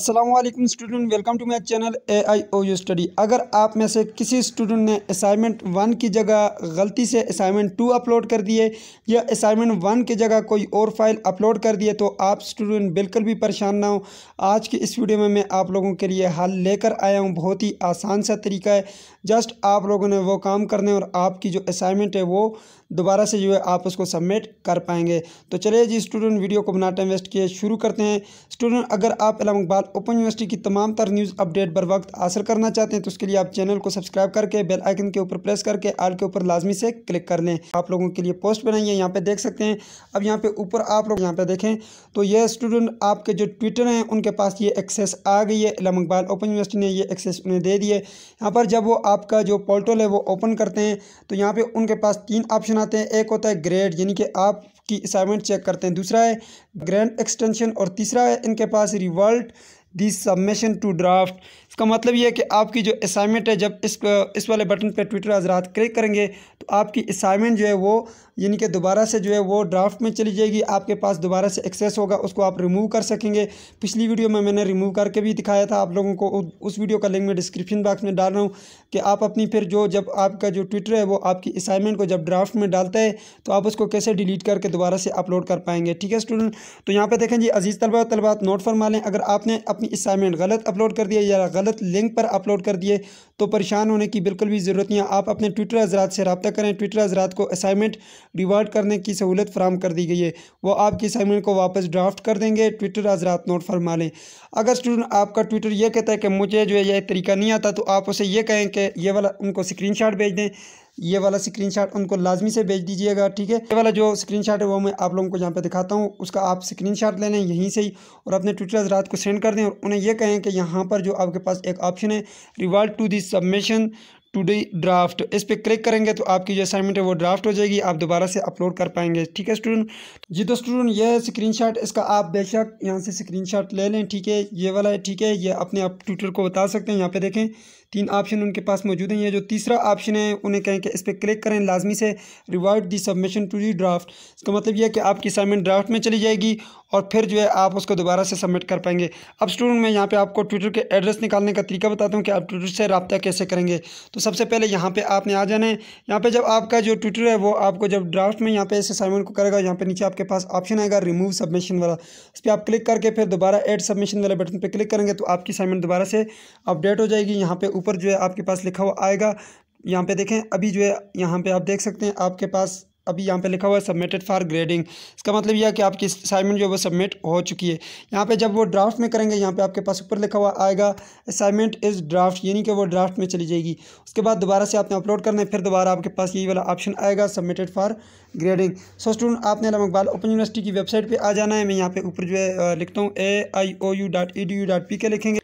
अस्सलामुअलैकुम student, welcome to my channel AIOU study. अगर आप में से किसी स्टूडेंट ने असाइनमेंट 1 की जगह गलती से असाइनमेंट 2 अपलोड कर दिए या असाइनमेंट 1 की जगह कोई और फाइल अपलोड कर दिए तो आप स्टूडेंट बिल्कुल भी परेशान ना हो। आज की इस वीडियो में मैं आप लोगों के लिए हल लेकर आया हूँ। बहुत ही आसान सा तरीका है, जस्ट आप लोगों ने वो काम करने और आपकी जो असाइनमेंट है वो दोबारा से जो है आप उसको सबमिट कर पाएंगे। तो चलिए जी स्टूडेंट, वीडियो को बिना टाइम वेस्ट किए शुरू करते हैं। स्टूडेंट, अगर आप इस्लाम इकबाल ओपन यूनिवर्सिटी की तमाम तर न्यूज़ अपडेट बर वक्त हासिल करना चाहते हैं तो उसके लिए आप चैनल को सब्सक्राइब करके बेल आइकन के ऊपर प्रेस करके आल के ऊपर लाजमी से क्लिक कर लें। आप लोगों के लिए पोस्ट बनाई है, यहाँ पे देख सकते हैं। अब यहाँ पे ऊपर आप लोग यहाँ पे देखें तो ये स्टूडेंट आपके जो ट्विटर हैं उनके पास ये एक्सेस आ गई है। इस्लाम इकबाल ओपन यूनिवर्सिटी ने ये एक्सेस उन्हें दे दिए। यहाँ पर जब वो आपका जो पोर्टल है वो ओपन करते हैं तो यहाँ पे उनके पास 3 ऑप्शन आते हैं। एक होता है ग्रेड, यानी कि आपकी असाइनमेंट चेक करते हैं। दूसरा है ग्रैंड एक्सटेंशन और तीसरा है इनके पास revert the submission to draft. इसका मतलब ये है कि आपकी जो असाइनमेंट है, जब इस वाले बटन पे ट्विटर हजरात क्लिक करेंगे तो आपकी असाइनमेंट जो है वो यानी कि दोबारा से जो है वो ड्राफ्ट में चली जाएगी। आपके पास दोबारा से एक्सेस होगा, उसको आप रिमूव कर सकेंगे। पिछली वीडियो में मैंने रिमूव करके भी दिखाया था आप लोगों को। उस वीडियो का लिंक मैं डिस्क्रिप्शन बॉक्स में डाल रहा हूँ कि आप अपनी फिर जब आपका जो ट्विटर है वो आपकी असाइनमेंट को जब ड्राफ्ट में डालता है तो आप उसको कैसे डिलीट करके दोबारा से अपलोड कर पाएंगे। ठीक है स्टूडेंट, तो यहाँ पर देखें जी अजीज़ तलबा तलबात नोट फरमा लें। अगर आपने अपनी असाइनमेंट गलत अपलोड कर दिया या गलत लिंक पर अपलोड कर दिए तो परेशान होने की बिल्कुल भी ज़रूरत नहीं है। आप अपने ट्विटर हजरात से रब्ता करें। ट्विटर हजरात को असाइनमेंट रिवर्ट करने की सहूलत फराम कर दी गई है, वो आपकी असाइनमेंट को वापस ड्राफ्ट कर देंगे। ट्विटर हजरात नोट फरमा लें। अगर स्टूडेंट आपका ट्विटर ये कहता है कि मुझे जो है यह तरीका नहीं आता तो आप उसे ये कहें कि ये वाला उनको स्क्रीनशॉट भेज दें। ये वाला स्क्रीनशॉट उनको लाजमी से भेज दीजिएगा। ठीक है, ये वाला जो स्क्रीनशॉट है वो मैं आप लोगों को यहाँ पे दिखाता हूँ, उसका आप स्क्रीनशॉट ले लें यहीं से ही और अपने ट्विटर हजरात को सेंड कर दें और उन्हें यह कहें कि यहाँ पर जो आपके पास एक ऑप्शन है revert to the submission to the draft, इस पर क्लिक करेंगे तो आपकी जो असाइनमेंट है वो ड्राफ्ट हो जाएगी, आप दोबारा से अपलोड कर पाएंगे। ठीक है स्टूडेंट जी, तो स्टूडेंट ये स्क्रीनशॉट इसका आप बेशक यहाँ से स्क्रीनशॉट ले लें। ठीक है, ये वाला है। ठीक है, ये अपने आप ट्विटर को बता सकते हैं। यहाँ पे देखें 3 ऑप्शन उनके पास मौजूद हैं। ये जो तीसरा ऑप्शन है उन्हें कहें कि इस पर क्लिक करें लाजमी से revert the submission to the draft. इसका मतलब ये है कि आपकी असाइनमेंट ड्राफ्ट में चली जाएगी और फिर जो है आप उसको दोबारा से सबमिट कर पाएंगे। अब स्टूडेंट मैं यहाँ पे आपको ट्विटर के एड्रेस निकालने का तरीका बताता हूँ कि आप ट्विटर से रब्ता कैसे करेंगे। तो सबसे पहले यहाँ पे आपने आ जाना है। यहाँ पे जब आपका जो ट्विटर है वो आपको जब ड्राफ्ट में यहाँ पे इस असाइनमेंट को करेगा, यहाँ पे नीचे आपके पास ऑप्शन आएगा रिमूव सबमिशन वाला, इस पर आप क्लिक करके फिर दोबारा ऐड सबमिशन वाले बटन पर क्लिक करेंगे तो आपकी असाइनमेंट दोबारा से अपडेट हो जाएगी। यहाँ पे ऊपर जो है आपके पास लिखा हुआ आएगा, यहाँ पे देखें अभी जो है यहाँ पे आप देख सकते हैं आपके पास अभी यहाँ पे लिखा हुआ है सबमिटेड फॉर ग्रेडिंग। इसका मतलब यह है कि आपकी असाइनमेंट जो है वो सबमिट हो चुकी है। यहाँ पे जब वो ड्राफ्ट में करेंगे यहाँ पे आपके पास ऊपर लिखा हुआ आएगा असाइनमेंट इज़ ड्राफ्ट, यानी कि वो ड्राफ्ट में चली जाएगी। उसके बाद दोबारा से आपने अपलोड करना है, फिर दोबारा आपके पास यही वाला ऑप्शन आएगा submitted for grading. So student आपने इस्लाम इकबाल ओपन यूनिवर्सिटी की वेबसाइट पर आ जाना है। मैं यहाँ पे ऊपर जो है लिखता हूँ AIOU.edu.pk लिखेंगे।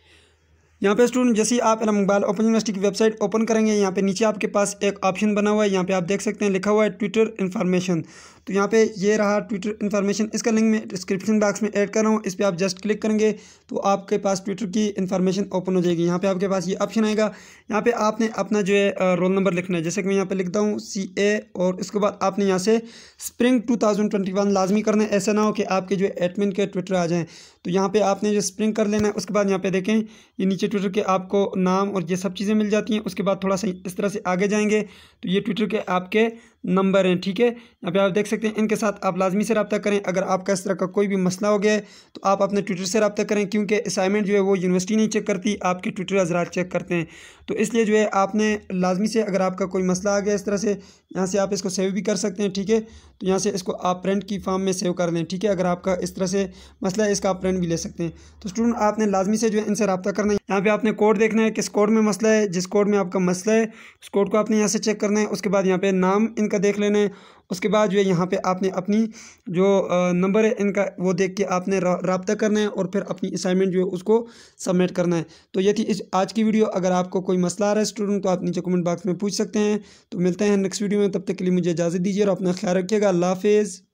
यहाँ पे स्टूडेंट जैसे ही आप इस्लाम इकबाल ओपन यूनिवर्सिटी की वेबसाइट ओपन करेंगे यहाँ पे नीचे आपके पास एक ऑप्शन बना हुआ है, यहाँ पे आप देख सकते हैं लिखा हुआ है ट्विटर इन्फॉर्मेशन। तो यहाँ पे ये रहा ट्विटर इन्फॉर्मेशन, इसका लिंक मैं डिस्क्रिप्शन बॉक्स में ऐड कर रहा हूँ। इस पर आप जस्ट क्लिक करेंगे तो आपके पास ट्विटर की इन्फॉर्मेशन ओपन हो जाएगी। यहाँ पे आपके पास ये ऑप्शन आएगा, यहाँ पे आपने अपना जो है रोल नंबर लिखना है। जैसे कि मैं यहाँ पे लिखता हूँ CA और इसके बाद आपने यहाँ से स्प्रिंग 2021 लाजमी करना है। ऐसा ना हो कि आपके जो एडमिन के ट्विटर आ जाएँ। तो यहाँ पे आपने जो स्प्रिंग कर लेना है। उसके बाद यहाँ पे देखें ये नीचे ट्विटर के आपको नाम और ये सब चीज़ें मिल जाती हैं। उसके बाद थोड़ा सा इस तरह से आगे जाएंगे तो ये ट्विटर के आपके नंबर हैं। ठीक है, यहाँ पे आप देख सकते हैं, इनके साथ आप लाजमी से रब्ता करें। अगर आपका इस तरह का कोई भी मसला हो गया है तो आप अपने ट्विटर से रब्ता करें, क्योंकि असाइनमेंट जो है वो यूनिवर्सिटी नहीं चेक करती, आपके ट्विटर हजरात चेक करते हैं। तो इसलिए जो है आपने लाजमी से अगर आपका कोई मसला आ गया इस तरह से, यहाँ से आप इसको सेव भी कर सकते हैं। ठीक है, तो यहाँ से इसको आप प्रिंट की फॉर्म में सेव कर लें। ठीक है, अगर आपका इस तरह से मसला है इसका आप प्रिंट भी ले सकते हैं। तो स्टूडेंट आपने लाजमी से जो है इनसे रब्ता करना है। यहाँ पे आपने कोड देखना है, किस कोड में मसला है, जिस कोड में आपका मसला है उस कोड को आपने यहाँ से चेक करना है। उसके बाद यहाँ पे नाम इनका देख लेना है। उसके बाद जो है यहाँ पे आपने अपनी जो नंबर है इनका वो देख के आपने रब्ता करना है और फिर अपनी असाइनमेंट जो है उसको सबमिट करना है। तो ये थी इस आज की वीडियो। अगर आपको कोई मसला आ रहा है स्टूडेंट तो आप नीचे कमेंट बॉक्स में पूछ सकते हैं। तो मिलते हैं नेक्स्ट वीडियो में, तब तक के लिए मुझे इजाज़त दीजिए और अपना ख्याल रखिएगा। अल्लाह हाफिज़।